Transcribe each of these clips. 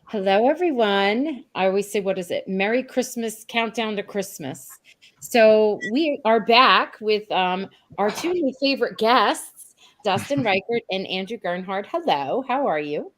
Hello, everyone. I always say, what is it? Merry Christmas, countdown to Christmas. So we are back with our two new favorite guests, Dustin Rikert and Andrew Gernhard. Hello, how are you?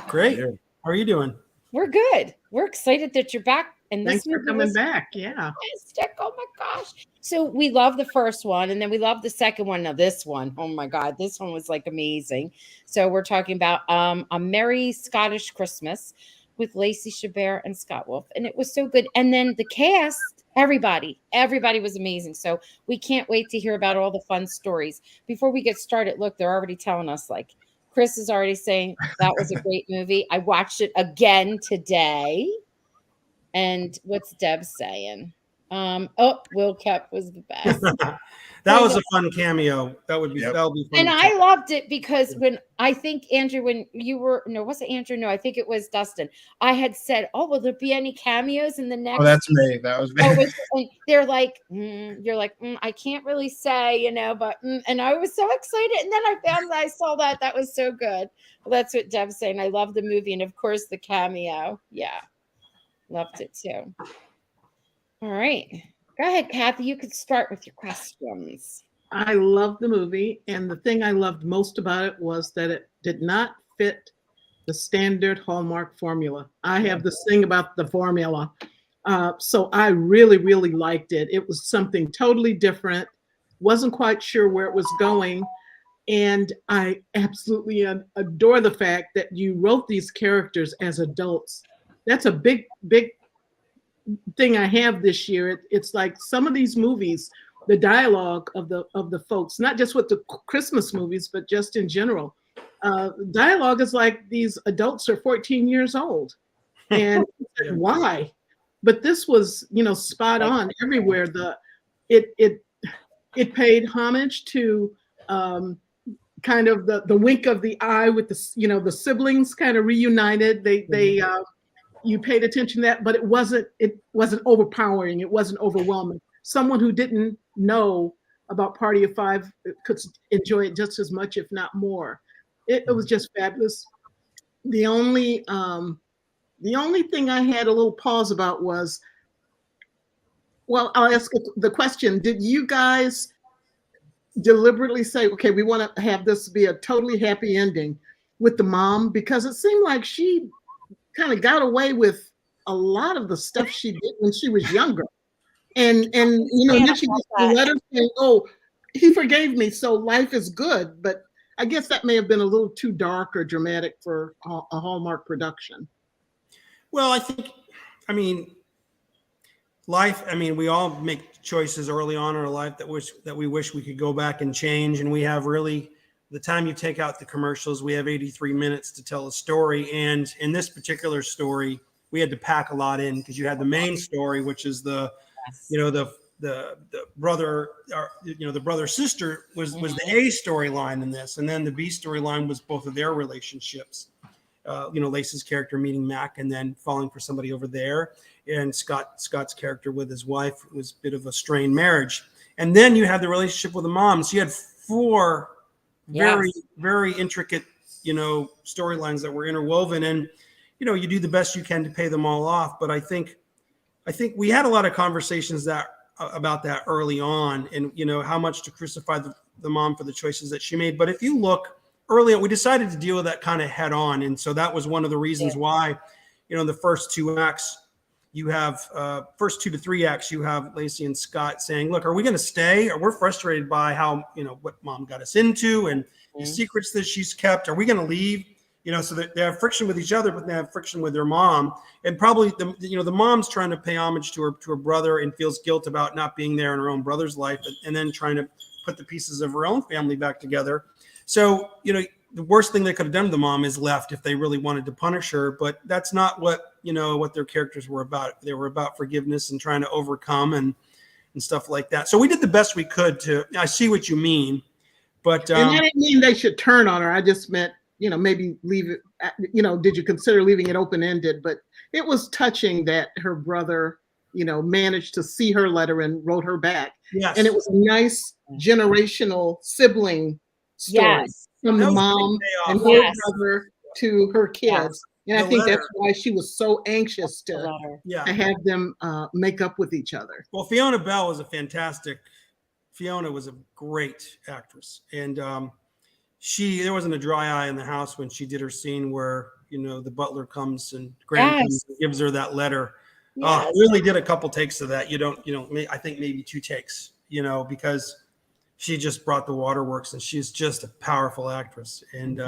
Great. How are you doing? We're good. We're excited that you're back. And Thanks this for movie coming was back. Yeah. fantastic. Oh my gosh. So we love the first one and then we love the second one. Now this one, oh my God, this one was like amazing. So we're talking about A Merry Scottish Christmas with Lacey Chabert and Scott Wolf. And it was so good. And then the cast, everybody was amazing. So we can't wait to hear about all the fun stories. Before we get started, look, they're already telling us like Chris is already saying that was a great movie. I watched it again today. And what's Deb saying? Will Kep was the best. That was a fun cameo. That'll be fun. And I loved it because when I think Andrew, when you were was it Andrew? No, I think it was Dustin. I had said, "Oh, will there be any cameos in the next?" Oh, that's me. That was me. And they're like, "You're like, I can't really say, but." And I was so excited, and then I found that I saw that. That was so good. Well, that's what Deb's saying. I love the movie, and of course the cameo. Yeah. Loved it too. All right. Go ahead, Kathy. You could start with your questions. I loved the movie. And the thing I loved most about it was that it did not fit the standard Hallmark formula. I have this thing about the formula. So I really, really liked it. It was something totally different. Wasn't quite sure where it was going. And I absolutely adore the fact that you wrote these characters as adults. That's a big thing I have this year. It's like some of these movies, the dialogue of the folks, not just with the Christmas movies, but just in general. Dialogue is like these adults are 14 years old. And why? But this was, spot on everywhere. It paid homage to kind of the wink of the eye with the siblings kind of reunited. They you paid attention to that, but it wasn't overpowering. It wasn't overwhelming. Someone who didn't know about Party of Five could enjoy it just as much, if not more. It was just fabulous. The only thing I had a little pause about was, well, I'll ask the question: did you guys deliberately say, okay, we want to have this be a totally happy ending with the mom? Because it seemed like she kind of got away with a lot of the stuff she did when she was younger. And then she gets a letter saying, oh, he forgave me, so life is good. But I guess that may have been a little too dark or dramatic for a Hallmark production. Well, life, we all make choices early on in our life that we wish we could go back and change. And we have really, the time you take out the commercials, we have 83 minutes to tell a story. And in this particular story, we had to pack a lot in because you had the main story, which is the brother, or, the brother sister was the A storyline in this. And then the B storyline was both of their relationships. Lacey's character meeting Mac and then falling for somebody over there. And Scott's character with his wife was a bit of a strained marriage. And then you had the relationship with the mom. So you had four very, very intricate, storylines that were interwoven. And, you do the best you can to pay them all off. But I think we had a lot of conversations about that early on, and, how much to crucify the mom for the choices that she made. But if you look early on, we decided to deal with that kind of head on. And so that was one of the reasons why, in the first two acts, you have first 2 to 3 acts, you have Lacey and Scott saying, look, are we going to stay? Or we're frustrated by how, what mom got us into and the secrets that she's kept. Are we going to leave? So they have friction with each other, but they have friction with their mom. And probably the mom's trying to pay homage to her brother and feels guilt about not being there in her own brother's life, and then trying to put the pieces of her own family back together. So, the worst thing they could have done to the mom is left if they really wanted to punish her. But that's not what their characters were about. They were about forgiveness and trying to overcome and stuff like that. So we did the best we could I see what you mean, but and I didn't mean they should turn on her. I just meant, maybe leave it, did you consider leaving it open-ended? But it was touching that her brother, managed to see her letter and wrote her back. Yes. And it was a nice generational sibling story. From the mom and her brother to her kids. And I The think letter. that's why she was so anxious The to letter. Yeah. have them make up with each other. Well, Fiona Bell was Fiona was a great actress. And there wasn't a dry eye in the house when she did her scene where, the butler comes and Graham comes and gives her that letter. Yes. We only did a couple takes of that. I think maybe 2 takes, because she just brought the waterworks, and she's just a powerful actress. And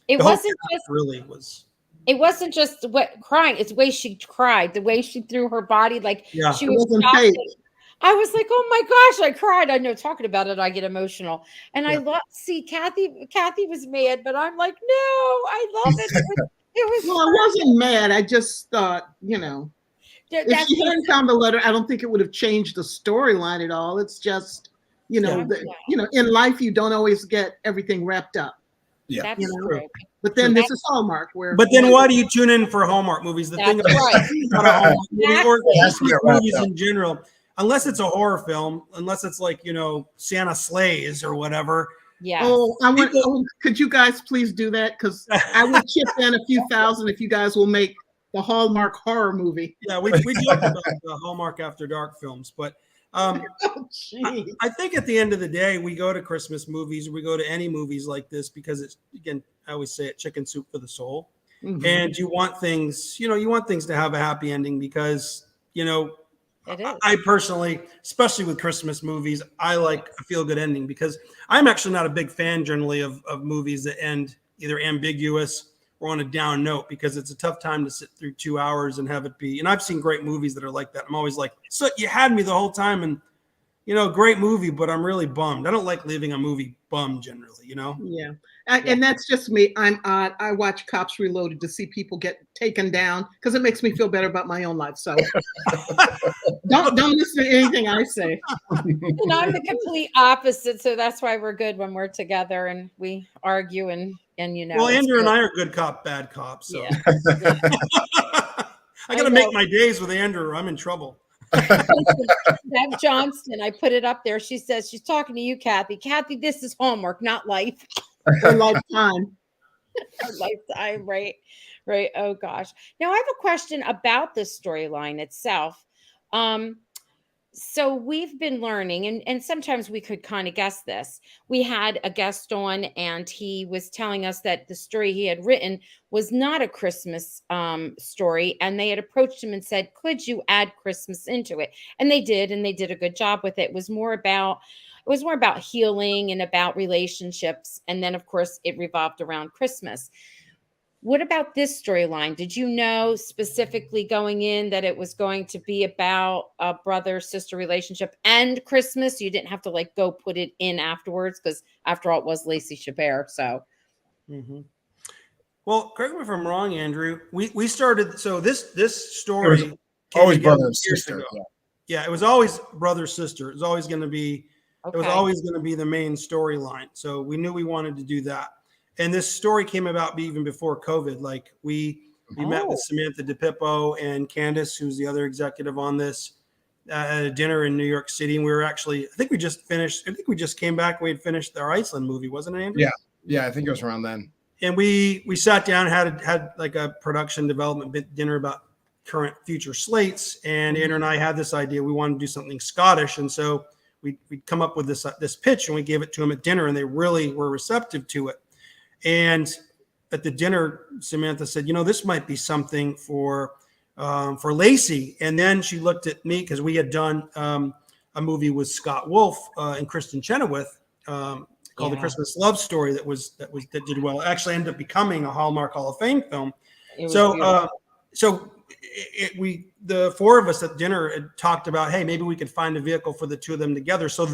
It wasn't just really was. It wasn't just what crying; it's the way she cried, the way she threw her body, like she was fake. I was like, "Oh my gosh!" I cried. I know, talking about it, I get emotional, and I see Kathy. Kathy was mad, but I'm like, "No, I love it." It was. Well, I wasn't mad. I just thought, if she hadn't found the letter, I don't think it would have changed the storyline at all. It's just, in life you don't always get everything wrapped up. Yeah, that's true. But then this is Hallmark. But then why do you tune in for Hallmark movies? The thing about Hallmark movies or movies in general, unless it's a horror film, unless it's like, Santa Slays or whatever. Yeah. Oh, could you guys please do that? Because I would chip in a few thousand if you guys will make the Hallmark horror movie. Yeah, we joked about the Hallmark After Dark films, but I think at the end of the day, we go to Christmas movies, we go to any movies like this because it's, again, I always say it, chicken soup for the soul. Mm-hmm. And you want things, to have a happy ending because, I personally, especially with Christmas movies, I like a feel-good ending because I'm actually not a big fan generally of movies that end either ambiguous or on a down note because it's a tough time to sit through 2 hours and have it be. And I've seen great movies that are like that. I'm always like, so you had me the whole time and, great movie, but I'm really bummed. I don't like leaving a movie bummed generally, Yeah. And that's just me. I'm odd. I watch Cops Reloaded to see people get taken down because it makes me feel better about my own life. So don't listen to anything I say. And I'm the complete opposite. So that's why we're good when we're together and we argue and Well, Andrew and I are good cop, bad cop. So yeah. I got to make my days with Andrew or I'm in trouble. Bev Johnston, I put it up there. She says she's talking to you, Kathy. Kathy, this is Hallmark, not life. Or lifetime. Lifetime, right? Oh gosh. Now I have a question about the storyline itself. So we've been learning, and sometimes we could kind of guess this. We had a guest on, and he was telling us that the story he had written was not a Christmas story, and they had approached him and said, "Could you add Christmas into it?" And they did a good job with it. It was more about healing and about relationships, and then of course it revolved around Christmas. What about this storyline? Did you know specifically going in that it was going to be about a brother-sister relationship and Christmas? You didn't have to go put it in afterwards because after all, it was Lacey Chabert. So, Well, correct me if I'm wrong, Andrew. We started this story always brother and sister. Yeah, it was always brother sister. It was always going to be. Okay. It was always going to be the main storyline. So we knew we wanted to do that. And this story came about even before COVID. Like we met with Samantha DePippo and Candace, who's the other executive on this, at a dinner in New York City. And we were actually, I think we just came back. We had finished our Iceland movie, wasn't it, Andrew? Yeah. I think it was around then. And we sat down, had like a production development dinner about current future slates. And Andrew and I had this idea. We wanted to do something Scottish. And so we'd come up with this pitch and we gave it to them at dinner and they really were receptive to it. And at the dinner, Samantha said, this might be something for Lacey. And then she looked at me because we had done a movie with Scott Wolf and Kristen Chenoweth called The Christmas Love Story that did well. It actually ended up becoming a Hallmark Hall of Fame film. The four of us at dinner had talked about, hey, maybe we could find a vehicle for the two of them together. So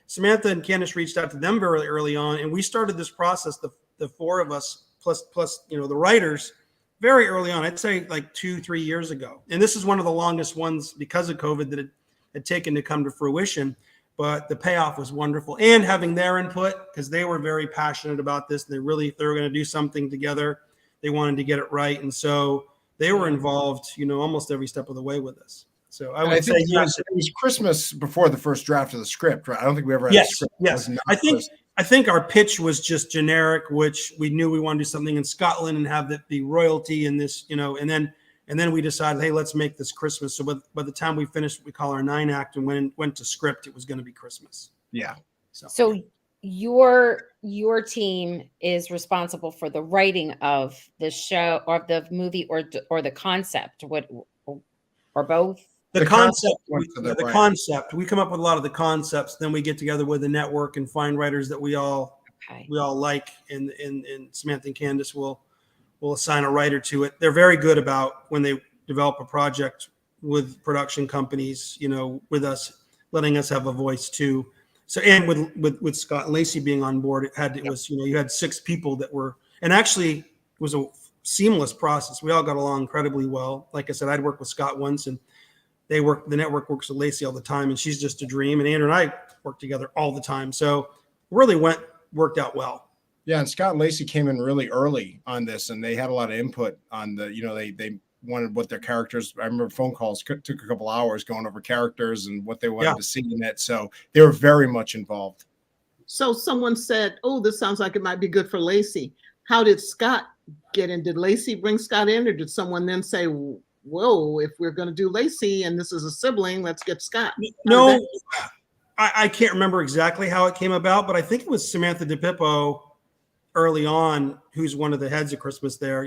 Samantha and Candace reached out to them very early on, and we started this process, the four of us plus the writers, very early on. I'd say like 2-3 years ago. And this is one of the longest ones because of COVID that it had taken to come to fruition. But the payoff was wonderful, and having their input because they were very passionate about this. And they were going to do something together. They wanted to get it right, and so they were involved, almost every step of the way with us. So I think it was Christmas before the first draft of the script, right? I don't think we ever had a script. Yes. I think I think our pitch was just generic, which we knew we wanted to do something in Scotland and have that be royalty in this, and then we decided, hey, let's make this Christmas. So by the time we finished what we call our 9-act and went to script, it was going to be Christmas. Yeah. So your team is responsible for the writing of the show or the movie or the concept, or both? The concept, the concept. We come up with a lot of the concepts. Then we get together with the network and find writers that we all like, and Samantha and Candace will assign a writer to it. They're very good about when they develop a project with production companies, with us, letting us have a voice too. So, and with Scott and Lacey being on board, you had 6 people that were, and actually it was a seamless process. We all got along incredibly well. Like I said, I'd worked with Scott once, and the network works with Lacey all the time, and she's just a dream. And Andrew and I work together all the time. So really worked out well. Yeah. And Scott and Lacey came in really early on this, and they had a lot of input on they wanted what their characters, I remember phone calls took a couple hours going over characters and what they wanted to see in it. So they were very much involved. So someone said, oh, this sounds like it might be good for Lacey. How did Scott get in? Did Lacey bring Scott in, or did someone then say, whoa, if we're going to do Lacey and this is a sibling, let's get Scott? No, I can't remember exactly how it came about, but I think it was Samantha DePippo early on, who's one of the heads of Christmas there.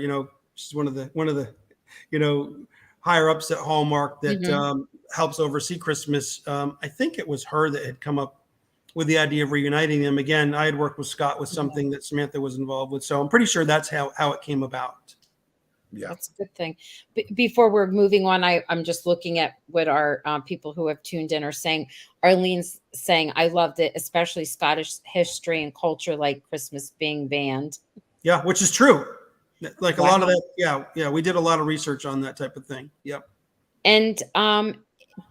She's one of the higher ups at Hallmark that helps oversee Christmas. I think it was her that had come up with the idea of reuniting them. Again, I had worked with Scott with something that Samantha was involved with. So I'm pretty sure that's how it came about. Yeah, that's a good thing. Before we're moving on, I'm just looking at what our people who have tuned in are saying. Arlene's saying, I loved it, especially Scottish history and culture, like Christmas being banned. Yeah, which is true. Like a lot of that. Yeah. We did a lot of research on that type of thing. Yep. And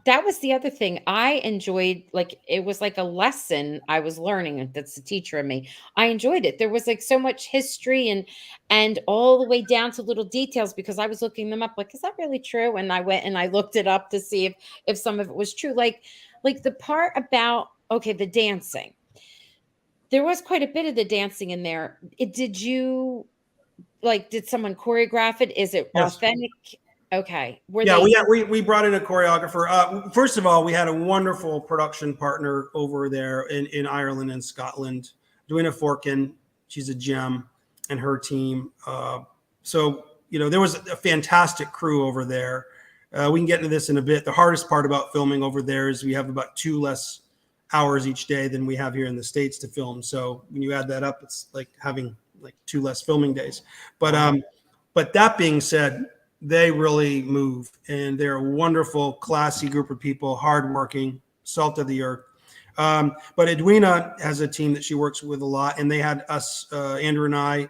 that was the other thing I enjoyed. Like, it was like a lesson I was learning. That's the teacher in me. I enjoyed it. There was like so much history and all the way down to little details, because I was looking them up. Like, is that really true? And I went and I looked it up to see if some of it was true. Like the part about, the dancing. There was quite a bit of the dancing in there. Did someone choreograph it? Is it authentic? Okay. We brought in a choreographer. First of all, we had a wonderful production partner over there in Ireland and Scotland, Duina Forkin. She's a gem, and her team. So there was a fantastic crew over there. We can get into this in a bit. The hardest part about filming over there is we have about 2 less hours each day than we have here in the States to film. So when you add that up, it's like having 2 less filming days. But that being said, they really move, and they're a wonderful, classy group of people, hardworking, salt of the earth. But Edwina has a team that she works with a lot, and they had us, Andrew and I,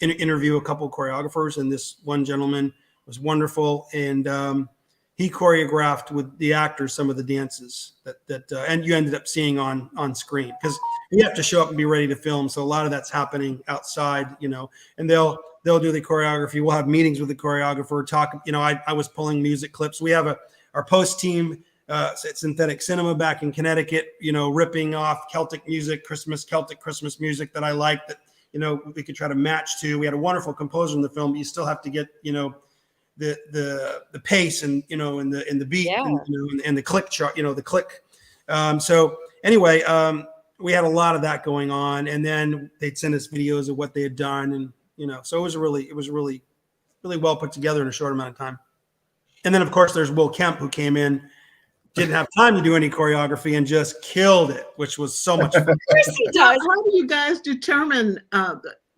interview a couple of choreographers, and this one gentleman was wonderful, and he choreographed with the actors some of the dances that and you ended up seeing on screen, because you have to show up and be ready to film. So a lot of that's happening outside, and they'll do the choreography. We'll have meetings with the choreographer, talk. I was pulling music clips. We have our post team at Synthetic Cinema back in Connecticut, ripping off Celtic Christmas music that I liked that, we could try to match to. We had a wonderful composer in the film, but you still have to get, the pace and, and the beat and the click chart, the click. So anyway, we had a lot of that going on, and then they'd send us videos of what they had done. And, so it was really well put together in a short amount of time. And then of course there's Will Kemp, who came in, didn't have time to do any choreography, and just killed it, which was so much fun. How do you guys determine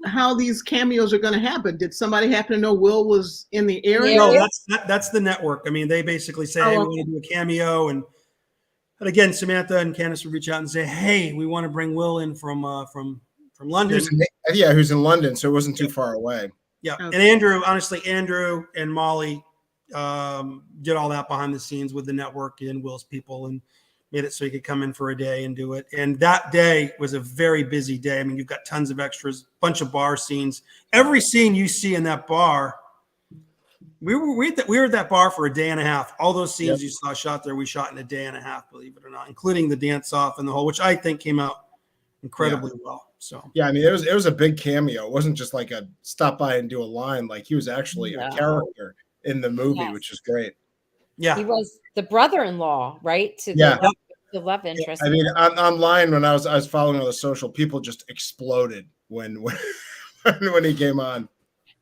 how these cameos are going to happen? Did somebody happen to know Will was in the area? No, that's the network. I mean, they basically say, hey, we want to do a cameo, and again, Samantha and Candace would reach out and say, hey, we want to bring Will in from London. Who's in London, so it wasn't too far away. Yeah, okay. And Andrew and Molly did all that behind the scenes with the network and Will's people, and made it so he could come in for a day and do it. And that day was a very busy day. I mean, you've got tons of extras, bunch of bar scenes. Every scene you see in that bar, we were at that bar for a day and a half. All those scenes you saw shot there, we shot in a day and a half, believe it or not, including the dance off and the whole, which I think came out incredibly well. So yeah, I mean, it was a big cameo. It wasn't just like a stop by and do a line. Like he was actually a character in the movie, which is great. yeah, He was the brother-in-law, right? To Yeah. the love interest. I mean, online when I was following on the social, people just exploded when he came on.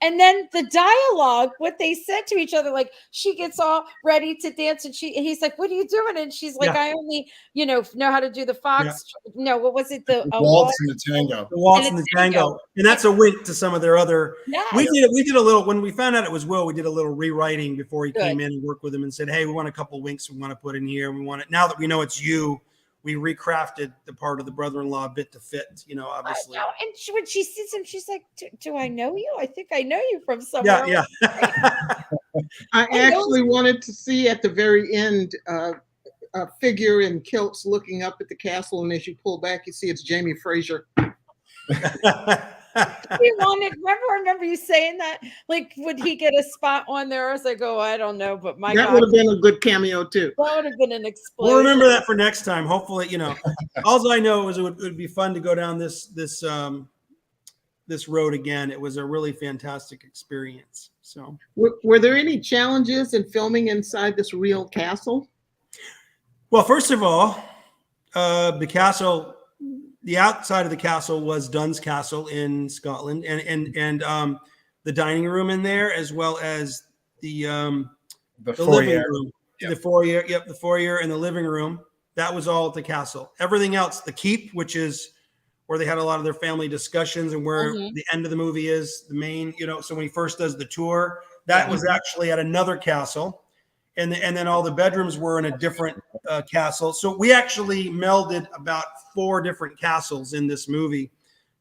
And then the dialogue, what they said to each other, like she gets all ready to dance, and he's like, "What are you doing?" And she's like, "I only, know how to do the fox." No, what was it? The waltz and the tango. The waltz and the tango, and that's a wink to some of their other. Yes. We did a little when we found out it was Will. We did a little rewriting before he came in and worked with him and said, "Hey, we want a couple winks we want to put in here. We want it now that we know it's you." We recrafted the part of the brother-in-law bit to fit, obviously. And when she sees him, she's like, do I know you? I think I know you from somewhere. Yeah. I actually wanted to see at the very end a figure in kilts looking up at the castle, and as you pull back, you see it's Jamie Fraser. I remember you saying that. Like, would he get a spot on there? I was like, oh, I don't know, but that would have been a good cameo too. That would have been an explosion. We'll remember that for next time. Hopefully, all I know is it would be fun to go down this road again. It was a really fantastic experience. So, were there any challenges in filming inside this real castle? Well, first of all, the castle. The outside of the castle was Dunn's Castle in Scotland, and the dining room in there, as well as the living room, the foyer, and the living room. That was all at the castle. Everything else, the keep, which is where they had a lot of their family discussions, and where the end of the movie is, the main. So when he first does the tour, that was actually at another castle. And then all the bedrooms were in a different castle. So we actually melded about 4 different castles in this movie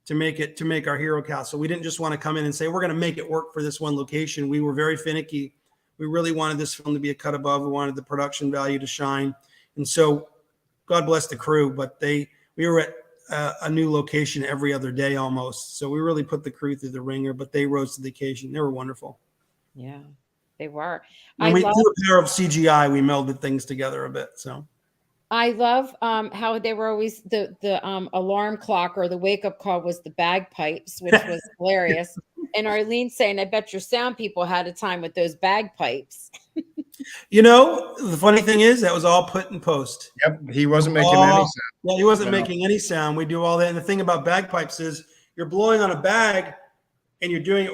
to make our hero castle. We didn't just want to come in and say, we're going to make it work for this one location. We were very finicky. We really wanted this film to be a cut above. We wanted the production value to shine. And so God bless the crew, but we were at a new location every other day almost. So we really put the crew through the ringer, but they rose to the occasion. They were wonderful. Yeah. They were. Through a pair of CGI, we melded things together a bit. So I love how they were always the alarm clock or the wake up call was the bagpipes, which was hilarious. And Arlene saying, "I bet your sound people had a time with those bagpipes." The funny thing is that was all put in post. Yep, he wasn't making any sound. Yeah, he wasn't making any sound. We do all that. And the thing about bagpipes is you're blowing on a bag, and you're doing it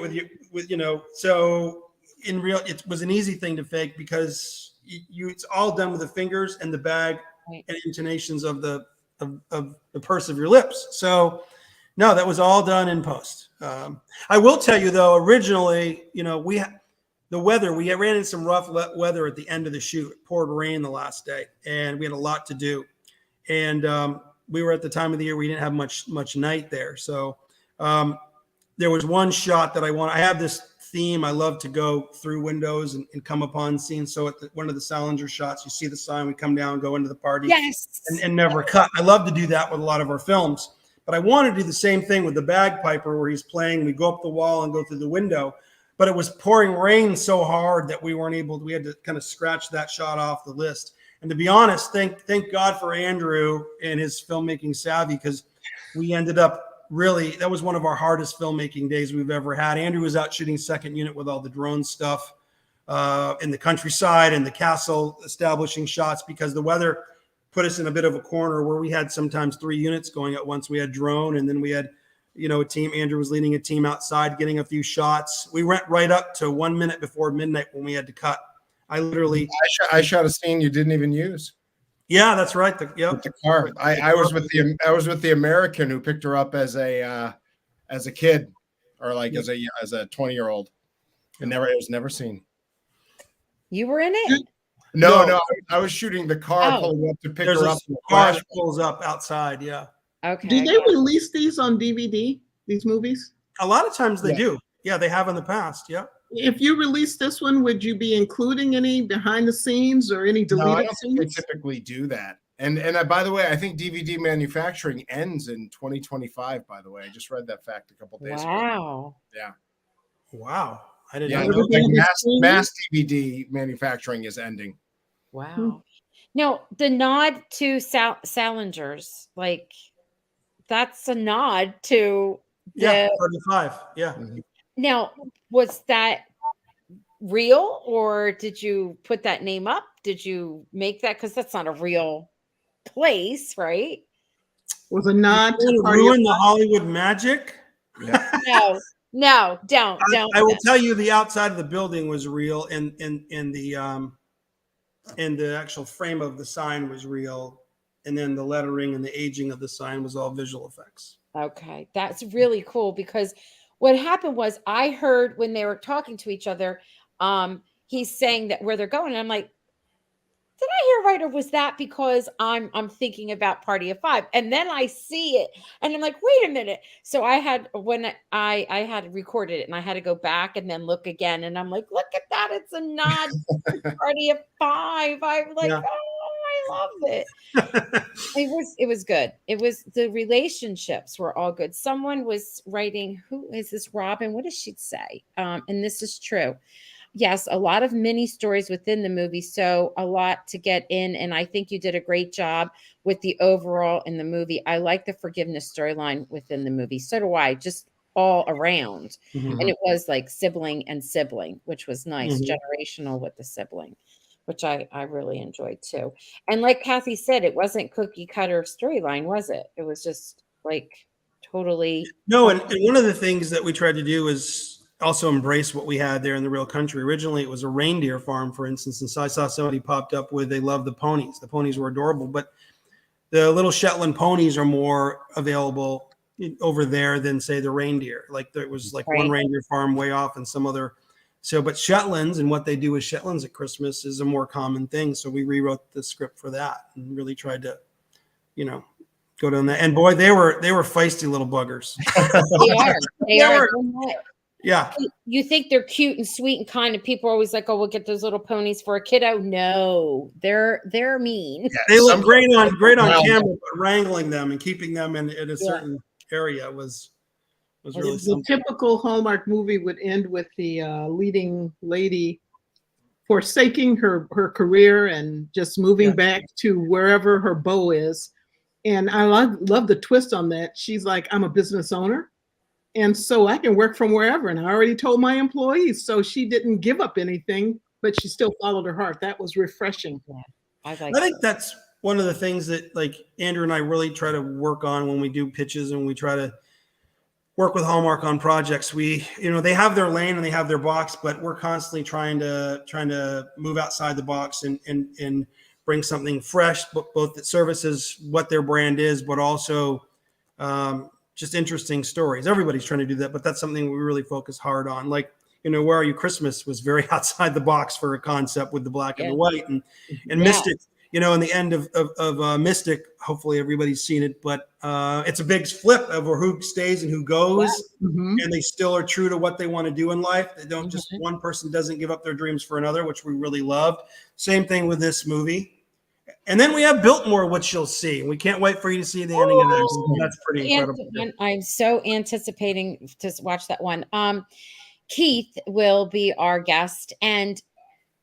with so. In real, it was an easy thing to fake because it's all done with the fingers and the bag and intonations of the purse of your lips. So no, that was all done in post. I will tell you though, originally, the weather, we ran into some rough weather at the end of the shoot. It poured rain the last day and we had a lot to do. And we were at the time of the year, we didn't have much night there. So there was one shot that I have this theme. I love to go through windows and come upon scenes. So at one of the Salinger shots, you see the sign, we come down, go into the party and never cut. I love to do that with a lot of our films, but I want to do the same thing with the bagpiper where he's playing. We go up the wall and go through the window, but it was pouring rain so hard that we had to kind of scratch that shot off the list. And to be honest, thank God for Andrew and his filmmaking savvy, because we ended up really, that was one of our hardest filmmaking days we've ever had. Andrew was out shooting second unit with all the drone stuff in the countryside and the castle, establishing shots because the weather put us in a bit of a corner where we had sometimes 3 units going at once. We had drone, and then we had, a team. Andrew was leading a team outside, getting a few shots. We went right up to 1 minute before midnight when we had to cut. I shot a scene you didn't even use. Yeah, that's right. With the car. I was with the American who picked her up as a kid, or like as a 20-year-old, and it was never seen. You were in it? No, I was shooting the car pulling up to pick her up. The car pulls up outside. Yeah. Okay. Do they release these on DVD? These movies? A lot of times they do. Yeah, they have in the past. Yeah. If you release this one, would you be including any behind the scenes or any deleted I don't scenes? think they typically do that. And by the way, I think DVD manufacturing ends in 2025. By the way, I just read that fact a couple days ago. Wow. Yeah. Wow. I didn't know. Like mass DVD manufacturing is ending. Wow. No, the nod to Salingers, like that's a nod to Yeah, the 35. Yeah. now, was that real or did you put that name up? Did you make that? Because that's not a real place, right? Was a nod to You Party of ruin the Hollywood magic. Yeah. No, no, don't. I will tell you, the outside of the building was real, and the actual frame of the sign was real, and then the lettering and the aging of the sign was all visual effects. Okay, that's really cool because what happened was I heard when they were talking to each other, he's saying that where they're going, and I'm like, did I hear right, or was that because I'm thinking about Party of Five? And then I see it, and I'm like, wait a minute. So I had when I had recorded it, and I had to go back and then look again, and I'm like, look at that, it's a nod to Party of Five. I'm like, Yeah. oh, I love it. It was good. It was the relationships were all good. Someone was writing, who is this Robin? What does she say? And this is true. Yes, a lot of mini stories within the movie, so a lot to get in. And I think you did a great job with the overall in the movie. I like the forgiveness storyline within the movie. So do I, just all around. Mhm. And it was like sibling and sibling, which was nice, Mhm. generational with the sibling, which I really enjoyed too. And like Kathy said, it wasn't cookie cutter storyline, was it? It was just like totally. No, and one of the things that we tried to do is also embrace what we had there in the real country. Originally, it was a reindeer farm, for instance, and so I saw somebody popped up with they love the ponies. The ponies were adorable, but the little Shetland ponies are more available over there than say the reindeer. Like there was like one Right. reindeer farm way off and some other. So, but Shetlands and what they do with Shetlands at Christmas is a more common thing. So we rewrote the script for that and really tried to, go down that. And boy, they were feisty little buggers. They are. They They are. were. They're not- Yeah. You think they're cute and sweet and kind, and people are always like, "Oh, we'll get those little ponies for a kiddo." No, they're mean. They look Some- great on Wow. camera, but wrangling them and keeping them in a certain area was really The something. typical Hallmark movie would end with the leading lady forsaking her career and just moving Yeah. back to wherever her beau is. And I love the twist on that. She's like, I'm a business owner, and so I can work from wherever. And I already told my employees. So she didn't give up anything, but she still followed her heart. That was refreshing. I like. I think that's one of the things that like Andrew and I really try to work on when we do pitches and we try to work with Hallmark on projects. We, they have their lane and they have their box, but we're constantly trying to move outside the box and bring something fresh, both that services what their brand is, but also just interesting stories. Everybody's trying to do that, but that's something we really focus hard on. Like, Where Are You Christmas was very outside the box for a concept with the black and the white, and Mystic, in the end of Mystic, hopefully everybody's seen it, but it's a big flip over who stays and who goes, and they still are true to what they want to do in life. They don't just, one person doesn't give up their dreams for another, which we really loved. Same thing with this movie. And then we have Biltmore, which you'll see. We can't wait for you to see the ending of that. That's pretty incredible. I'm so anticipating to watch that one. Keith will be our guest, and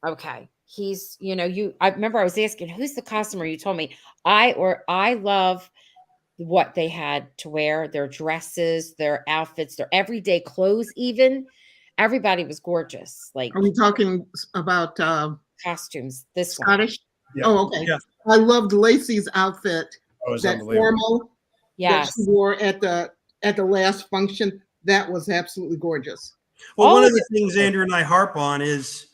okay, he's I remember I was asking who's the costumer. You told me I love what they had to wear, their dresses, their outfits, their everyday clothes. Even everybody was gorgeous. Like, are we talking about costumes? This Scottish? Yeah. Oh, okay. Yeah. I loved Lacey's outfit. That was That unbelievable. formal yes, that she wore at the last function. That was absolutely gorgeous. Well, All one of of the things Andrew and I harp on is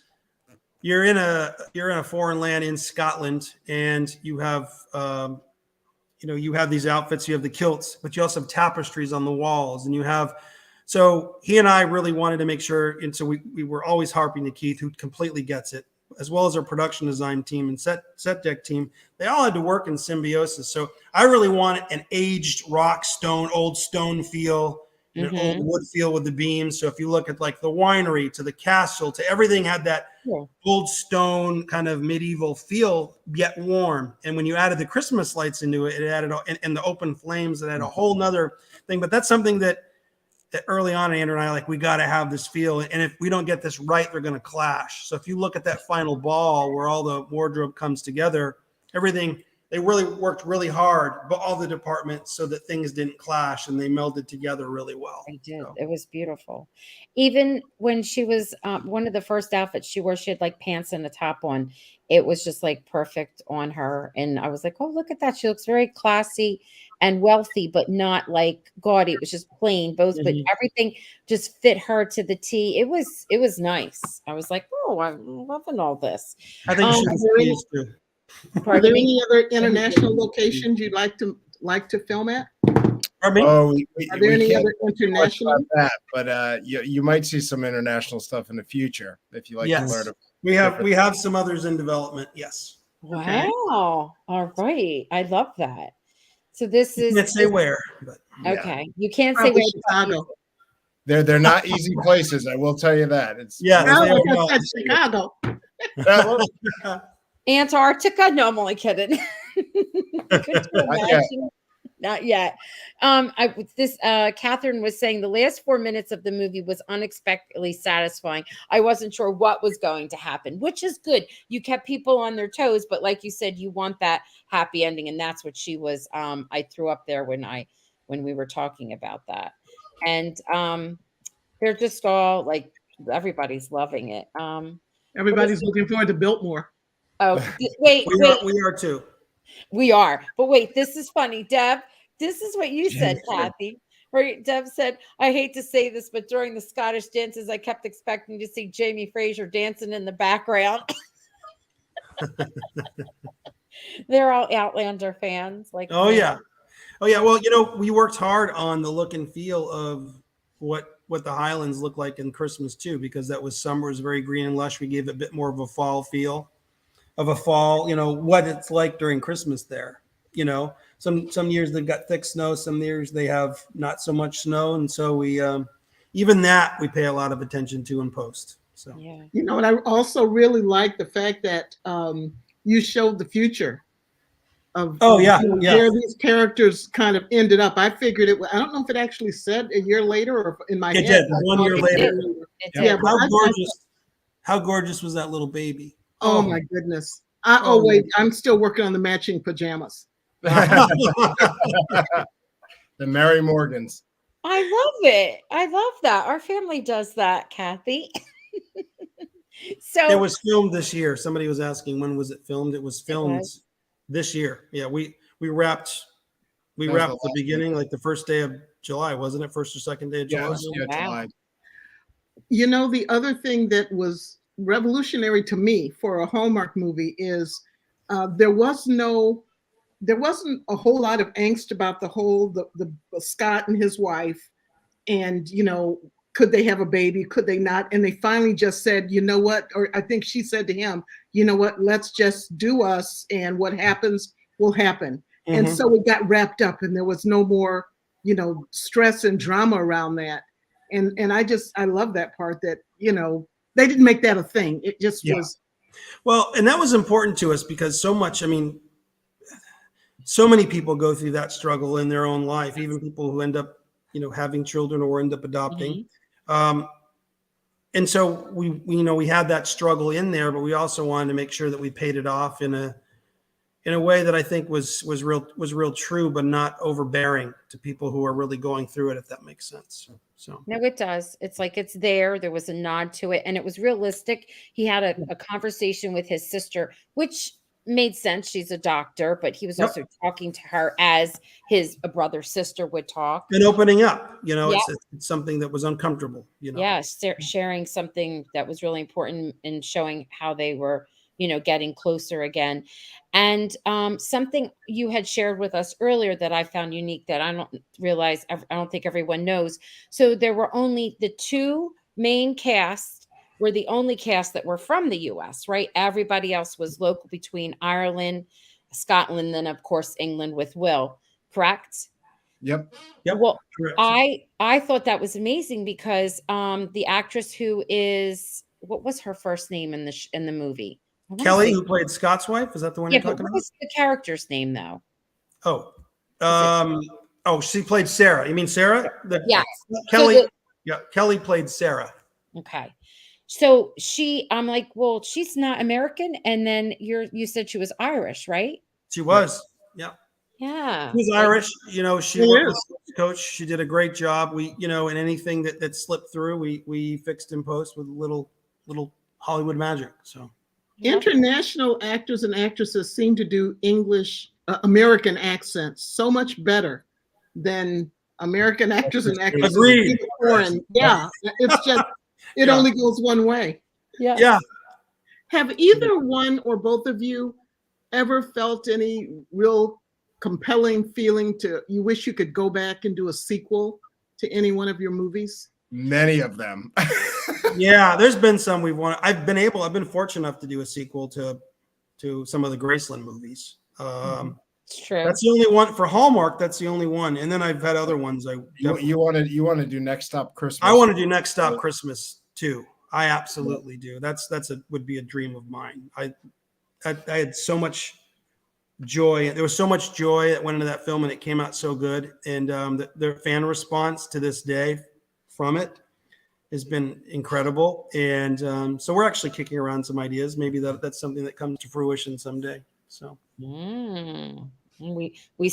you're in a foreign land in Scotland, and you have you have these outfits, you have the kilts, but you also have tapestries on the walls, and so he and I really wanted to make sure, and so we were always harping to Keith, who completely gets it, as well as our production design team and set deck team. They all had to work in symbiosis. So I really wanted an aged old stone feel, and an old wood feel with the beams. So if you look at like the winery to the castle to everything had that old stone kind of medieval feel, yet warm. And when you added the Christmas lights into it, it added and the open flames, it had a whole nother thing. But that's something that early on, Andrew and I we got to have this feel. And if we don't get this right, they're going to clash. So if you look at that final ball where all the wardrobe comes together, everything they really worked really hard, but all the departments, so that things didn't clash and they melded together really well. I did. So, It was beautiful. Even when she was one of the first outfits she wore, she had like pants and a top on. It was just like perfect on her. And I was like, oh, look at that. She looks very classy and wealthy, but not like gaudy. It was just plain, both, but Mhm. everything just fit her to the T. It was nice. I was like, oh, I'm loving all this. I think you should Are have there any, these too. are Pardon there me? any other international locations you'd like to film at? Pardon me? Oh, Are there we any can't other talk much international? about that, but you might see some international stuff in the future if you like to Yes. learn. We have some others in development. Yes. Okay. Wow. All right. I love that. So this You is can't say where, but Yeah. okay. You can't say Probably where. Chicago. They're not easy places. I will tell you that. It's yes, Oh, they are I not. said Chicago. Antarctica? No, I'm only kidding. Could you Not yet. imagine? Not yet. Catherine was saying the last 4 minutes of the movie was unexpectedly satisfying. I wasn't sure what was going to happen, which is good. You kept people on their toes, but like you said, you want that happy ending, and that's what she was. I threw up there when we were talking about that, and they're just all like everybody's loving it. Everybody's looking forward to Biltmore. Wait. We are too. We are. But wait, this is funny. Deb, this is what you said, Jennifer. Kathy. Where Deb said, I hate to say this, but during the Scottish dances, I kept expecting to see Jamie Fraser dancing in the background. They're all Outlander fans. Like, Oh me. yeah. Oh yeah. Well, we worked hard on the look and feel of what the Highlands look like in Christmas too, because that was summer, was very green and lush. We gave it a bit more of a fall feel, what it's like during Christmas there. Some years they've got thick snow, some years they have not so much snow, and so we even that we pay a lot of attention to in post. So Yeah. And I also really like the fact that you showed the future of yeah. where these characters kind of ended up. I figured it. I don't know if it actually said a year later or in my It head. did, 1 year later. It Yeah, did. but How gorgeous was that little baby? Oh my goodness. Oh, Wait, I'm still working on the matching pajamas. The Mary Morgans. I love it. I love that. Our family does that, Kathy. So It was filmed this year. Somebody was asking when was it filmed. It was filmed this year. Yeah, we wrapped the beginning, like the first day of July, wasn't it? First or second day of July? Yeah, Wow. July. The other thing that was revolutionary to me for a Hallmark movie is there wasn't a whole lot of angst about the Scott and his wife, and could they have a baby, could they not, and they finally just said, you know what, or I think she said to him, you know what, let's just do us, and what happens will happen. And so it got wrapped up, and there was no more stress and drama around that. And I love that part, that they didn't make that a thing. It just was. Well, and that was important to us because so many people go through that struggle in their own life, even people who end up, having children or end up adopting. And so we had that struggle in there, but we also wanted to make sure that we paid it off in a way that I think was real true, but not overbearing to people who are really going through it, if that makes sense. So no, it does. It's like it's there. There was a nod to it, and it was realistic. He had a conversation with his sister, which made sense. She's a doctor, but he was also talking to her as a brother sister would talk. And opening up, it's something that was uncomfortable. Yes, sharing something that was really important and showing how they were, getting closer again. And something you had shared with us earlier that I found unique that I don't think everyone knows. So there were only the two main cast were the only cast that were from the US, right? Everybody else was local between Ireland, Scotland, and of course England with Will, correct? Yep. Well, Correct. I thought that was amazing because the actress who is, what was her first name in the movie? Kelly, who played Scott's wife, is that the one you're talking what about? was the character's name though? She played Sarah. You mean Sarah? Yes. Kelly. Kelly played Sarah. Okay. So I'm like, well, she's not American, and then you said she was Irish, right? She was. Yeah. Yeah. She was Irish. You know, she She worked with is. the coach. She did a great job. We, you know, and anything that slipped through, we fixed in post with little Hollywood magic. So Yep. International actors and actresses seem to do English, American accents so much better than American actors and actresses. Agreed. do foreign. Yeah, it's just, it Yeah. only goes one way. Yeah. yeah. Have either one or both of you ever felt any real compelling feeling to you wish you could go back and do a sequel to any one of your movies? Many of them. Yeah, there's been some we've wanted. I've been fortunate enough to do a sequel to some of the Graceland movies. It's true. That's the only one for Hallmark. That's the only one. And then I've had other ones. You want to do Next Stop Christmas? I want to do Next Stop Christmas too. I absolutely do. Would be a dream of mine. I had so much joy. There was so much joy that went into that film, and it came out so good. And the fan response to this day from it has been incredible. And so we're actually kicking around some ideas. Maybe that's something that comes to fruition someday. So we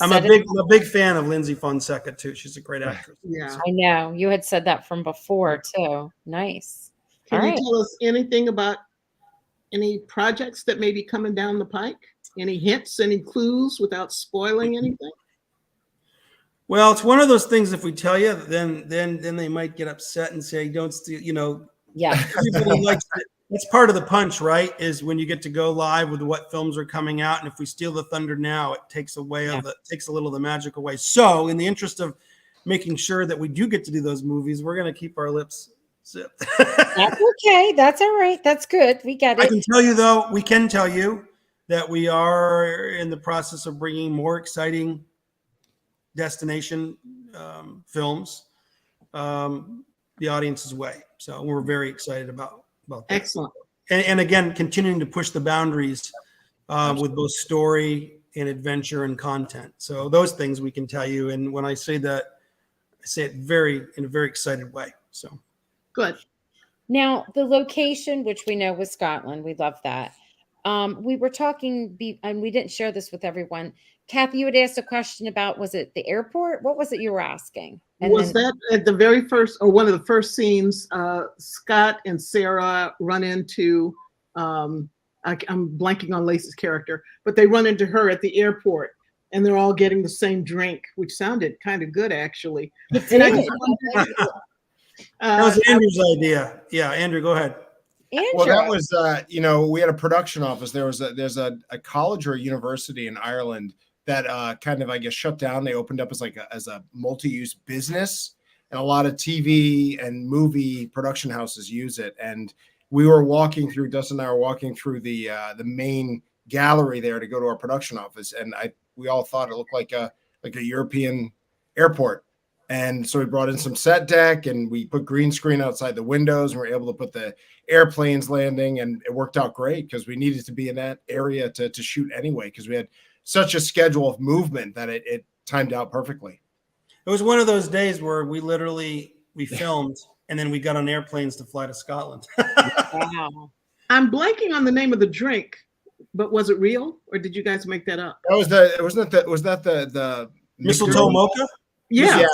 I'm said a big fan of Lindsay Fonseca too. She's a great actress. Yeah. I know you had said that from before too. Nice. Can All you right. tell us anything about any projects that may be coming down the pike? Any hints, any clues without spoiling anything? Well, it's one of those things. If we tell you, then they might get upset and say, "Don't steal." You know, Yeah. everybody likes it. It's part of the punch, right? Is when you get to go live with what films are coming out, and if we steal the thunder now, it takes away takes a little of the magic away. So, in the interest of making sure that we do get to do those movies, we're going to keep our lips zipped. That's okay. That's all right. That's good. We get I it. can tell you, though, we can tell you that we are in the process of bringing more exciting destination films the audience's way. So we're very excited about that. Excellent. And again, continuing to push the boundaries with both story and adventure and content. So those things we can tell you. And when I say that, I say it in a very excited way. So Good. Now, the location, which we know was Scotland, we love that. We were talking, and we didn't share this with everyone. Kathy, you had asked a question about, was it the airport? What was it you were asking? And was that at the very first, or one of the first scenes, Scott and Sarah run into, I'm blanking on Lacey's character, but they run into her at the airport and they're all getting the same drink, which sounded kind of good, actually. And I just wondered, that was Andrew's idea. Yeah, Andrew, go ahead. Andrew. Well, that was, we had a production office. There's a college or a university in Ireland that kind of, I guess, shut down. They opened up as a multi-use business, and a lot of TV and movie production houses use it. And we were Dustin and I were walking through the main gallery there to go to our production office, and we all thought it looked like a European airport. And so we brought in some set deck and we put green screen outside the windows, and we were able to put the airplanes landing, and it worked out great because we needed to be in that area to shoot anyway, because we had such a schedule of movement that it timed out perfectly. It was one of those days where we filmed and then we got on airplanes to fly to Scotland. Wow. I'm blanking on the name of the drink, but was it real or did you guys make that up? That was the Mistletoe mocha? Yeah.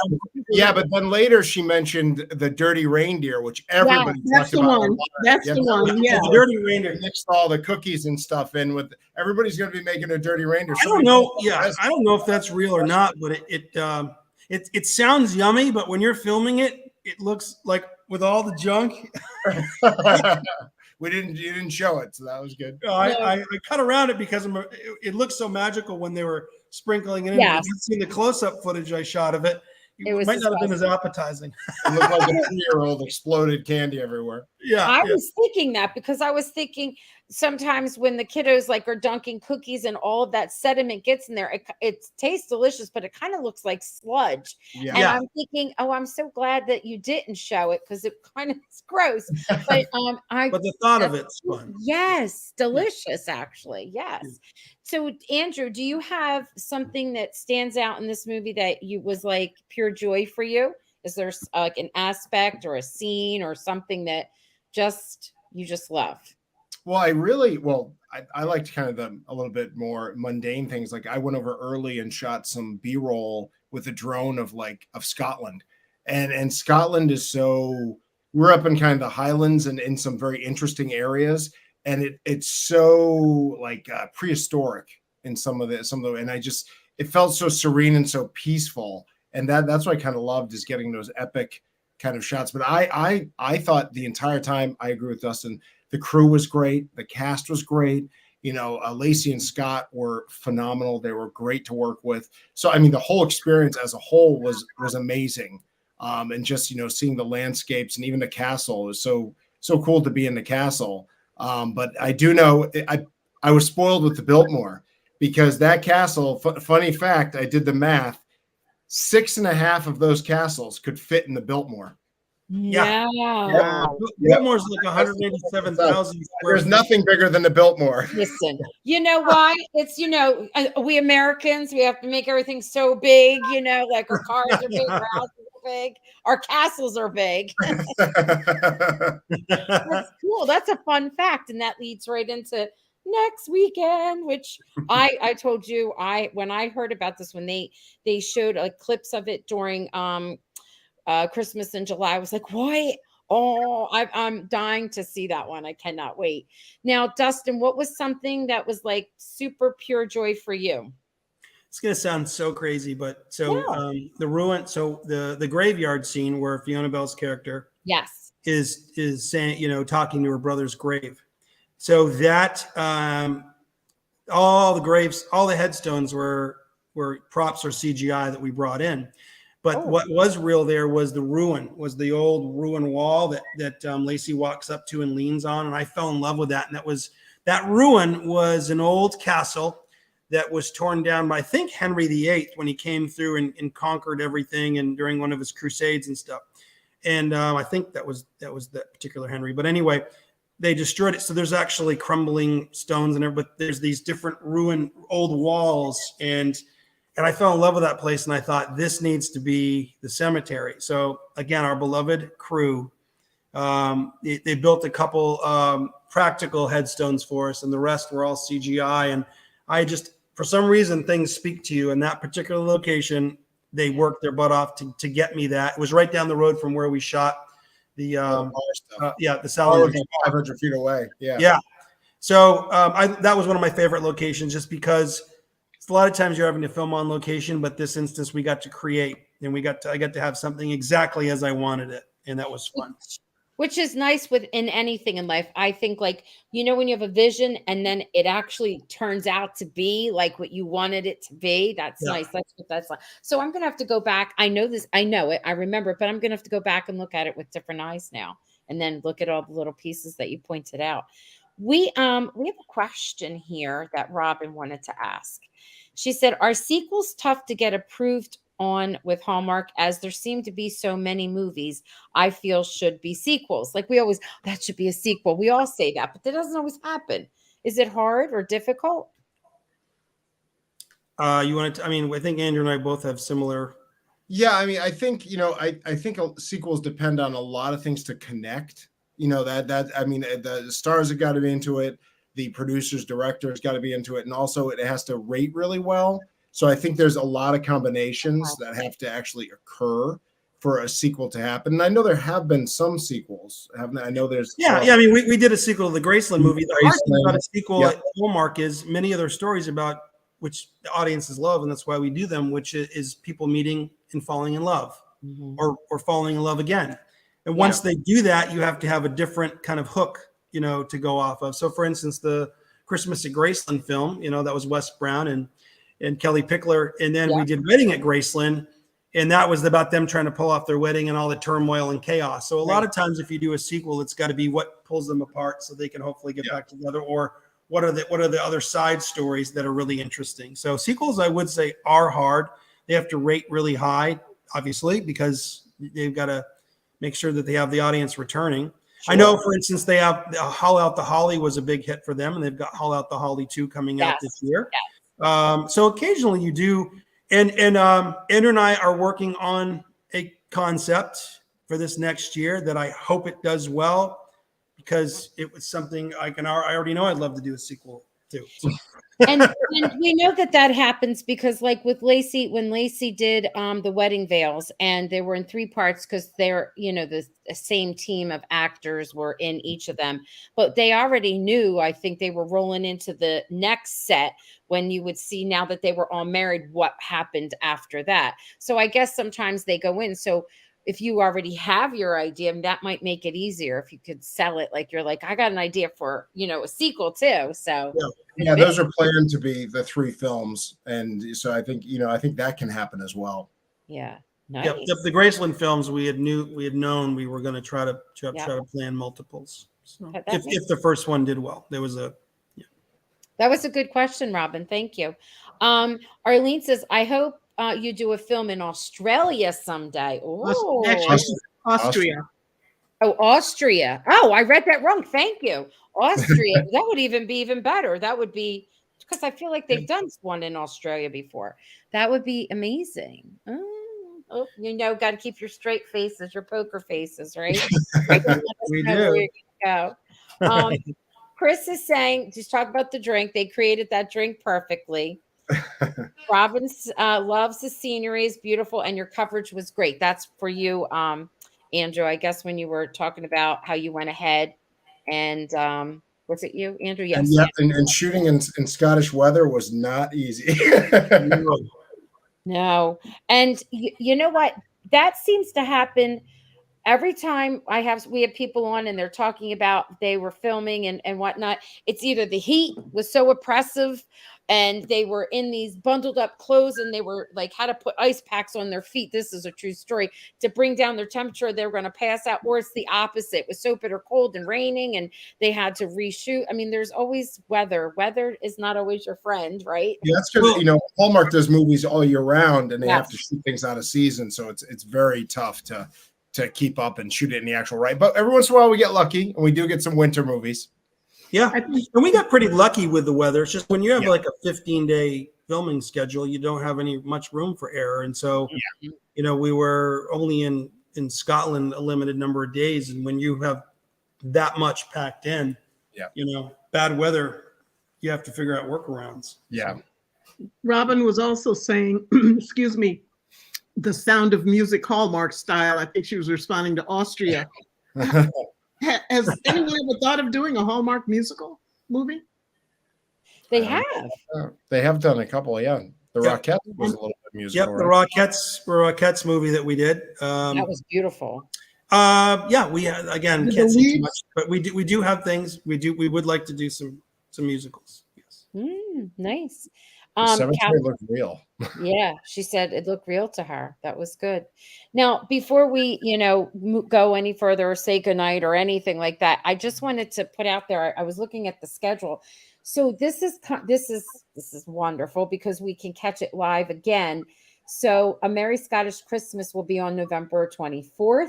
Yeah, but then later she mentioned the dirty reindeer, which everybody that's the about. one. That's the one. Yeah. The dirty reindeer. Mixed all the cookies and stuff in with everybody's going to be making a dirty reindeer. I don't know. Yeah, I don't know if that's real or not, but it sounds yummy. But when you're filming it, it looks like with all the junk. You didn't show it, so that was good. I cut around it because it looked so magical when they were sprinkling it in. Yes. If you've seen the close-up footage I shot of it, It was might not have been as appetizing. It looked like a 3-year-old exploded candy everywhere. Yeah, I was thinking that because I was thinking sometimes when the kiddos are dunking cookies and all of that sediment gets in there, it tastes delicious, but it kind of looks like sludge. Yeah. And I'm thinking, oh, I'm so glad that you didn't show it because it kind of is gross. But but the thought of it's fun. Yes, delicious, actually. Yes. So, Andrew, do you have something that stands out in this movie that was like pure joy for you? Is there like an aspect or a scene or something that you just love? Well, I liked kind of a little bit more mundane things. Like I went over early and shot some B-roll with a drone of Scotland, and Scotland is so, we're up in kind of the Highlands and in some very interesting areas, and it's so prehistoric in some of the, and it felt so serene and so peaceful, and that's what I kind of loved, is getting those epic kind of shots. But I thought the entire time, I agree with Dustin. The crew was great. The cast was great. Lacey and Scott were phenomenal. They were great to work with. So, I mean, the whole experience as a whole was amazing. And just, seeing the landscapes and even the castle, it was so cool to be in the castle. But I do know I was spoiled with the Biltmore, because that castle, funny fact, I did the math, 6.5 of those castles could fit in the Biltmore. Yeah. Biltmore's like 187,000. There's nothing bigger than the Biltmore. Listen, you know why? It's, we Americans, we have to make everything so big, like our cars are big, our houses are big, our castles are big. That's cool. That's a fun fact. And that leads right into next weekend, which I told you, when I heard about this, when they showed clips of it during Christmas in July, I was like, what? Oh, I'm dying to see that one. I cannot wait. Now, Dustin, what was something that was like super pure joy for you? It's going to sound so crazy, but the the graveyard scene where Fiona Bell's character is saying, talking to her brother's grave. So that all the graves, all the headstones were props or CGI that we brought in. But what was real there was the old ruin wall that Lacey walks up to and leans on. And I fell in love with that. And that ruin was an old castle that was torn down by, I think, Henry VIII when he came through and conquered everything, and during one of his crusades and stuff. And I think that was that particular Henry. But anyway, they destroyed it. So there's actually crumbling stones but there's these different ruined old walls. And I fell in love with that place, and I thought, this needs to be the cemetery. So again, our beloved crew, they built a couple practical headstones for us, and the rest were all CGI. And I just, for some reason, things speak to you. In that particular location, they worked their butt off to get me that. It was right down the road from where we shot the Salad. 500 feet away. Yeah. So that was one of my favorite locations, just because a lot of times you're having to film on location, but this instance we got to create, and I got to have something exactly as I wanted it, and that was fun. Which is nice in anything in life. I think, when you have a vision and then it actually turns out to be like what you wanted it to be, that's nice. That's what that's like. So I'm gonna have to go back. I know this, I know it, I remember it, but I'm gonna have to go back and look at it with different eyes now, and then look at all the little pieces that you pointed out. We have a question here that Robin wanted to ask. She said, are sequels tough to get approved on with Hallmark, as there seem to be so many movies I feel should be sequels? Like, we always, that should be a sequel. We all say that, but that doesn't always happen. Is it hard or difficult? I think Andrew and I both have similar. Yeah, I mean, I think, I think sequels depend on a lot of things to connect. The stars have got to be into it. The producers, directors got to be into it. And also it has to rate really well. So I think there's a lot of combinations that have to actually occur for a sequel to happen. And I know there have been some sequels. I know there's. We did a sequel to the Graceland movie. The hard thing about a sequel at Hallmark is many of their stories about which the audiences love, and that's why we do them, which is people meeting and falling in love, or falling in love again. And once they do that, you have to have a different kind of hook, to go off of. So, for instance, the Christmas at Graceland film, that was Wes Brown and Kelly Pickler. And then we did Wedding at Graceland, and that was about them trying to pull off their wedding and all the turmoil and chaos. So a lot of times if you do a sequel, it's got to be what pulls them apart so they can hopefully get back together, or what are the other side stories that are really interesting. So sequels, I would say, are hard. They have to rate really high, obviously, because they've got to make sure that they have the audience returning. Sure. I know, for instance, they have Haul Out the Holly was a big hit for them, and they've got Haul Out the Holly 2 coming out this year. So occasionally you do, and Andrew and I are working on a concept for this next year that I hope it does well, because it was something I already know I'd love to do a sequel to. So. and we know that happens because, like with Lacey, when Lacey did the wedding veils, and they were in 3 parts because they're, the same team of actors were in each of them, but they already knew, I think they were rolling into the next set when you would see, now that they were all married, what happened after that. So I guess sometimes they go in. So if you already have your idea, that might make it easier if you could sell it. Like, you're like, I got an idea for, a sequel too. So yeah, those are planned to be the 3 films. And so I think, I think that can happen as well. Yeah. Nice. Yep. The Graceland films, we had known we were going to try to plan multiples. So if the first one did well, there was that was a good question, Robin. Thank you. Arlene says, I hope you do a film in Australia someday. Oh, Austria. Oh, Austria. Oh, I read that wrong. Thank you. Austria. That would be even better. That would be, because I feel like they've done one in Australia before. That would be amazing. Oh, got to keep your straight faces, your poker faces, right? We do. Go. Chris is saying, just talk about the drink. They created that drink perfectly. Robin loves the scenery, is beautiful, and your coverage was great. That's for you, Andrew. I guess when you were talking about how you went ahead and was it you, Andrew? Yes. And shooting in Scottish weather was not easy. No. And you know what? That seems to happen every time we have people on and they're talking about they were filming and whatnot. It's either the heat was so oppressive and they were in these bundled up clothes and they were like, had to put ice packs on their feet. This is a true story, to bring down their temperature. They were going to pass out, or it's the opposite. It was so bitter cold and raining and they had to reshoot. I mean, there's always weather. Weather is not always your friend, right? Yeah, that's because, Hallmark does movies all year round and they have to shoot things out of season. So it's very tough to keep up and shoot it in the actual right. But every once in a while we get lucky and we do get some winter movies. Yeah. And we got pretty lucky with the weather. It's just when you have like a 15-day filming schedule, you don't have much room for error. And so, we were only in Scotland a limited number of days. And when you have that much packed in, bad weather, you have to figure out workarounds. Yeah. Robin was also saying, excuse me, the Sound of Music Hallmark style. I think she was responding to Austria. Has anyone ever thought of doing a Hallmark musical movie? They have. They have done a couple, yeah. The Rockettes was a little bit musical. Yep, the Rockettes movie that we did. That was beautiful. We had, again, can't say too much, but we do have things. We would like to do some musicals. Yes. Nice. The cemetery looked real. Yeah, she said it looked real to her. That was good. Now, before we, go any further or say goodnight or anything like that, I just wanted to put out there. I was looking at the schedule. So this is wonderful because we can catch it live again. So A Merry Scottish Christmas will be on November 24th.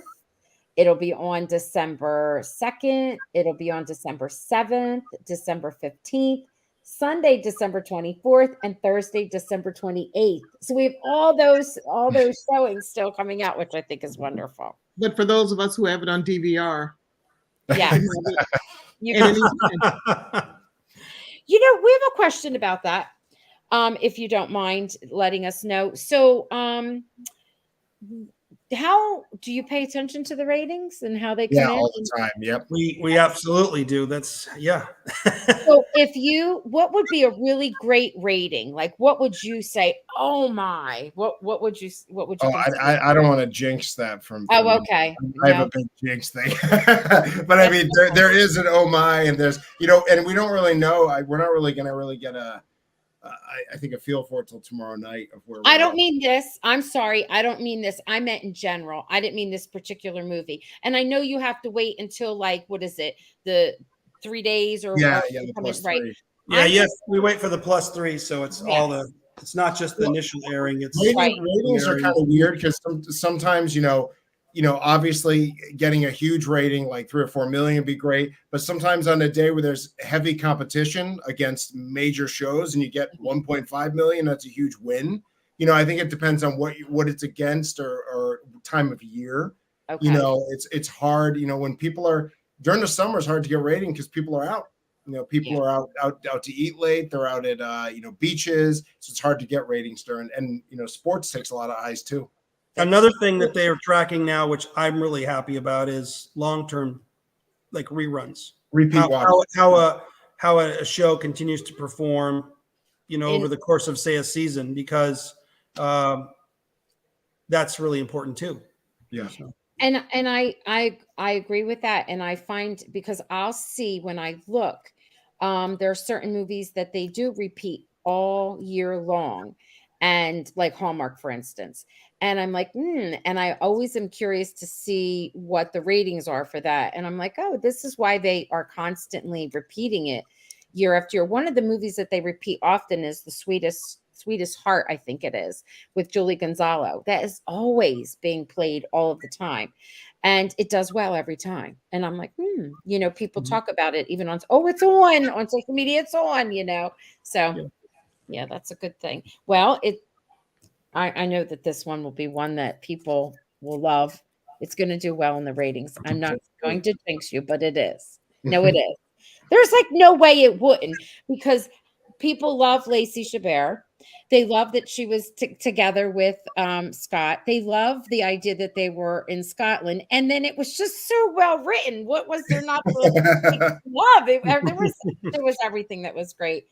It'll be on December 2nd. It'll be on December 7th, December 15th. Sunday, December 24th, and Thursday, December 28th. So we have all those showings still coming out, which I think is wonderful. But for those of us who have it on DVR, yeah, we have a question about that. If you don't mind letting us know. So, how do you pay attention to the ratings and how they come in? All the time. Yep. We absolutely do. That's So what would be a really great rating? Like, what would you say? Oh my, what would you I don't want to jinx that from okay. I have a big jinx thing. But I mean, there is an oh my, and there's, and we don't really know. We're not really going to get I think a feel for it till tomorrow night of where I don't mean this. I'm sorry. I don't mean this. I meant in general. I didn't mean this particular movie. And I know you have to wait until what is it? The 3 days or right? Yeah, yes. We wait for the +3, so it's it's not just the initial airing. It's ratings are kind of weird because sometimes obviously getting a huge rating like 3 or 4 million would be great, but sometimes on a day where there's heavy competition against major shows and you get 1.5 million, that's a huge win. I think it depends on what it's against or time of year. Okay. It's hard. When people are during the summer, it's hard to get rating because people are out. People are out to eat late. They're out at beaches, so it's hard to get ratings during. And sports takes a lot of eyes too. Another thing that they are tracking now, which I'm really happy about, is long-term, like reruns. Repeat how a show continues to perform, over the course of, say, a season, because that's really important too. Yeah. So. And I agree with that. And I find, because I'll see when I look, there are certain movies that they do repeat all year long, and like Hallmark, for instance. And I'm like, and I always am curious to see what the ratings are for that. And I'm like, oh, this is why they are constantly repeating it year after year. One of the movies that they repeat often is The Sweetest Heart, I think it is, with Julie Gonzalo. That is always being played all of the time. And it does well every time. And I'm like, people talk about it even on, it's on social media, it's on, So yeah, that's a good thing. Well, I know that this one will be one that people will love. It's going to do well in the ratings. I'm not going to jinx you, but it is. No, it is. There's like no way it wouldn't, because people love Lacey Chabert. They love that she was together with Scott. They love the idea that they were in Scotland. And then it was just so well written. What was there not to love? There was everything that was great.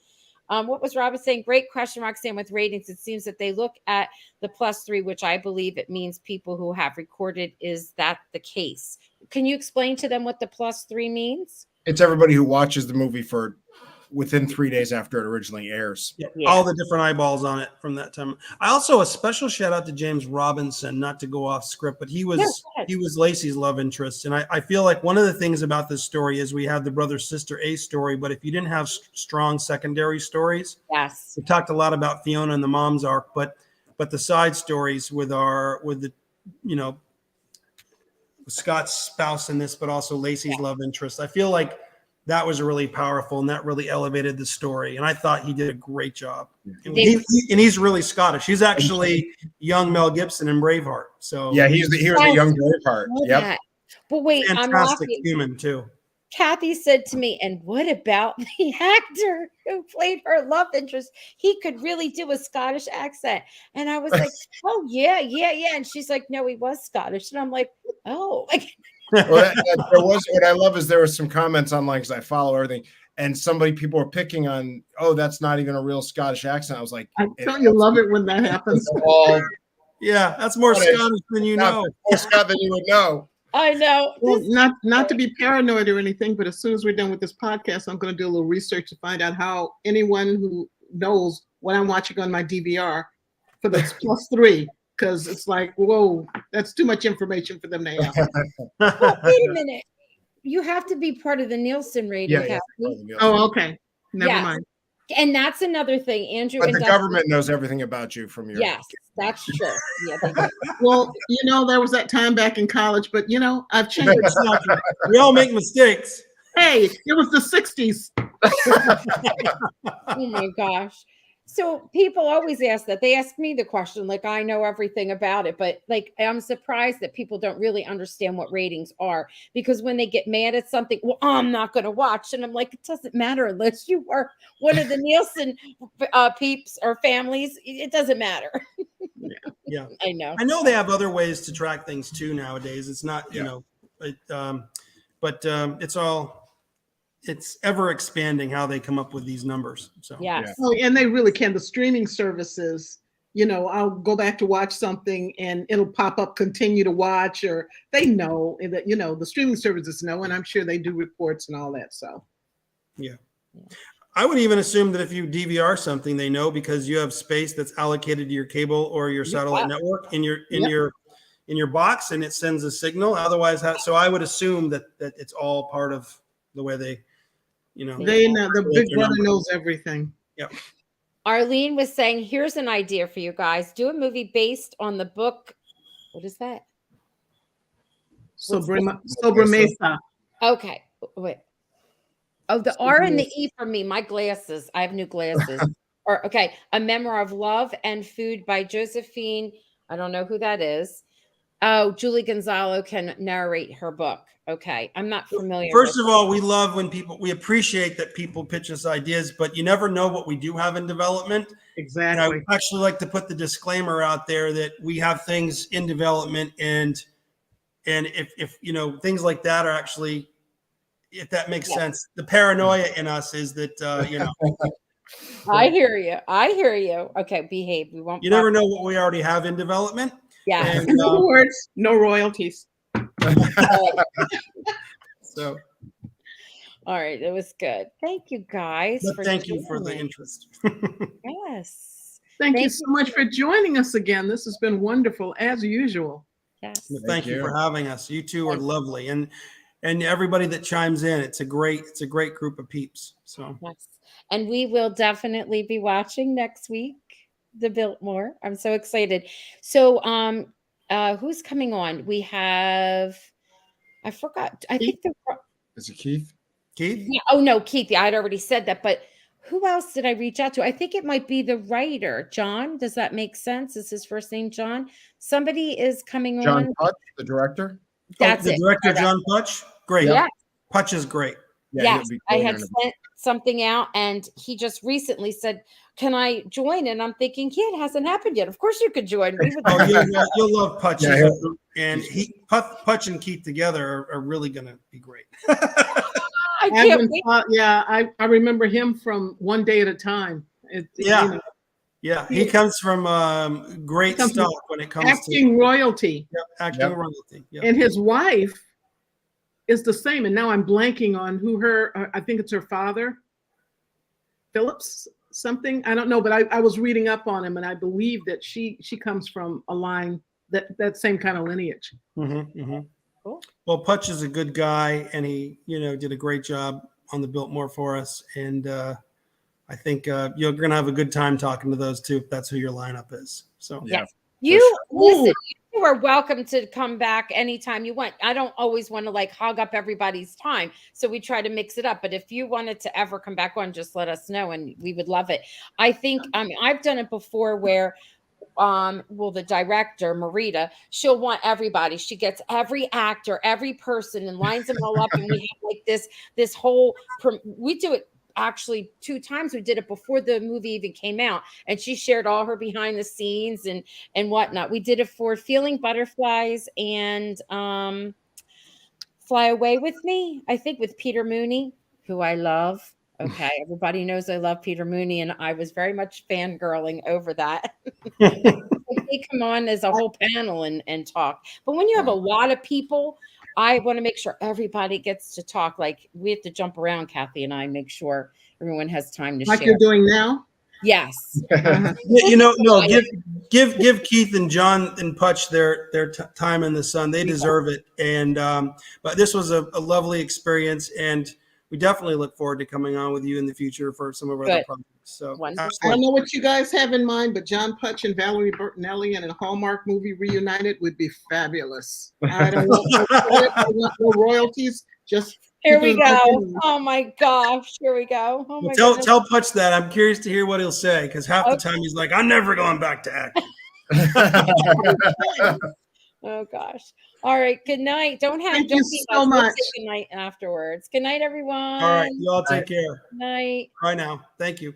What was Robin saying? Great question, Roxanne, with ratings. It seems that they look at the +3, which I believe it means people who have recorded. Is that the case? Can you explain to them what the +3 means? It's everybody who watches the movie for within 3 days after it originally airs. Yeah. All the different eyeballs on it from that time. I also, a special shout out to James Robinson, not to go off script, but he was Lacey's love interest. And I feel like one of the things about this story is we have the brother-sister A story, but if you didn't have strong secondary stories, yes, we talked a lot about Fiona and the mom's arc, but the side stories with Scott's spouse in this, but also Lacey's love interest. I feel like that was really powerful, and that really elevated the story. And I thought he did a great job. And he's really Scottish. He's actually young Mel Gibson in Braveheart. So yeah, he was the young Gernhard. Yep. But wait, fantastic human too. Kathy said to me, and what about the actor who played her love interest? He could really do a Scottish accent. And I was like, oh, yeah. And she's like, no, he was Scottish. And I'm like, oh. What I love is there were some comments online, because I follow everything, and people were picking on, that's not even a real Scottish accent. I was like, don't you love it when that happens? Yeah, that's more Scottish than you know. More Scott than you would know. I know. Well, not to be paranoid or anything, but as soon as we're done with this podcast, I'm going to do a little research to find out how anyone who knows what I'm watching on my DVR for the +3, because it's like, whoa, that's too much information for them to have. Well, wait a minute. You have to be part of the Nielsen rating. Yeah. Oh, okay. Never mind. And that's another thing, Andrew. But the government knows everything about you from your. Yes, that's true. Yeah, they do. Well, there was that time back in college, but I've changed. We all make mistakes. Hey, it was the 60s. Oh my gosh. So people always ask that. They ask me the question, like I know everything about it, but like I'm surprised that people don't really understand what ratings are, because when they get mad at something, well, I'm not going to watch. And I'm like, it doesn't matter unless you are one of the Nielsen peeps or families. It doesn't matter. Yeah. I know. I know they have other ways to track things too nowadays. It's not, it's ever expanding how they come up with these numbers. So yes. Oh, and they really can. The streaming services, I'll go back to watch something and it'll pop up, continue to watch, or they know that, the streaming services know, and I'm sure they do reports and all that. So yeah. I would even assume that if you DVR something, they know, because you have space that's allocated to your cable or your satellite network in your box, and it sends a signal. Otherwise, so I would assume that it's all part of the way they they know. The big brother knows everything. Yep. Arlene was saying, here's an idea for you guys. Do a movie based on the book. What is that? Sobremesa. Okay. Wait. Oh, the R and the E for me. My glasses. I have new glasses. A Memoir of Love and Food by Josephine. I don't know who that is. Oh, Julie Gonzalo can narrate her book. Okay. I'm not familiar First with of all, we love when we appreciate that people pitch us ideas, but you never know what we do have in development. And I Exactly. would actually like to put the disclaimer out there that we have things in development, and if you know, things like that are actually, if that makes sense, the paranoia in us is that you know, I hear you. I hear you. Okay, behave. We won't. you never know what we already have in development. Yeah. And In other words, no royalties. so, All right. It was good. Thank you guys. but thank you for the joining. interest. Yes. Thank you so much for joining us again. This has been wonderful, as usual. Yes. Thank you for having us. You two are lovely, and everybody that chimes in. It's a great group of peeps. So Yes. And we will definitely be watching next week, the Biltmore. I'm so excited. So who's coming on? We have, I forgot. I think Is it Keith? Keith? yeah, oh no, Keith. Yeah, I'd already said that, but who else did I reach out to? I think it might be the writer, John. Does that make sense? Is his first name John? Somebody is coming John on. Putch, the director. That's the it. director, John Putch. Great. Yeah. Putch is great. Yeah, Yes, I had sent something out, and he just recently said, "Can I join?" And I'm thinking, "Yeah, it hasn't happened yet. Of course, you could join." We would. Oh, you'll love Putch. Yeah, And Putch and Keith together are really going to be great. I can't wait. Yeah, I remember him from One Day at a Time. Yeah. Yeah, he comes from great stuff when it comes acting to royalty. Acting royalty. Yep. And his wife is the same. And now I'm blanking on who I think it's her father, Phillips something. I don't know, but I was reading up on him, and I believe that she comes from a line that same kind of lineage. Mm-hmm, mm-hmm. Cool. Well, Putch is a good guy, and he did a great job on the Biltmore for us, and I think you're going to have a good time talking to those two if that's who your lineup is. So yes, listen. You are welcome to come back anytime you want. I don't always want to like hog up everybody's time, so we try to mix it up. But if you wanted to ever come back on, just let us know, and we would love it. I think I've done it before where the director Marita, she'll want everybody. She gets every actor, every person, and lines them all up, and we have like this whole. We do it. Actually 2 times. We did it before the movie even came out, and she shared all her behind the scenes and whatnot. We did it for Feeling Butterflies and Fly Away With Me, I think, with Peter Mooney, who I love. Okay, everybody knows I love Peter Mooney, and I was very much fangirling over that. They come on as a whole panel and talk. But when you have a lot of people, I want to make sure everybody gets to talk. Like we have to jump around, Kathy and I, make sure everyone has time to share. Like you're doing now? Yes. No, give Keith and John and Putch their time in the sun. They deserve it. And but this was a lovely experience, and we definitely look forward to coming on with you in the future for some of our other projects. So I don't know what you guys have in mind, but John Putch and Valerie Bertinelli in a Hallmark movie reunited would be fabulous. I don't want no royalties. Just here we go. Oh my gosh, here we go. Oh my tell Putch that. I'm curious to hear what he'll say, because half the time he's like, "I'm never going back to acting." Oh gosh. All right. Good night. Don't you be so much. Good night afterwards. Good night, everyone. All right. You all take care. Good night. Bye now. Thank you.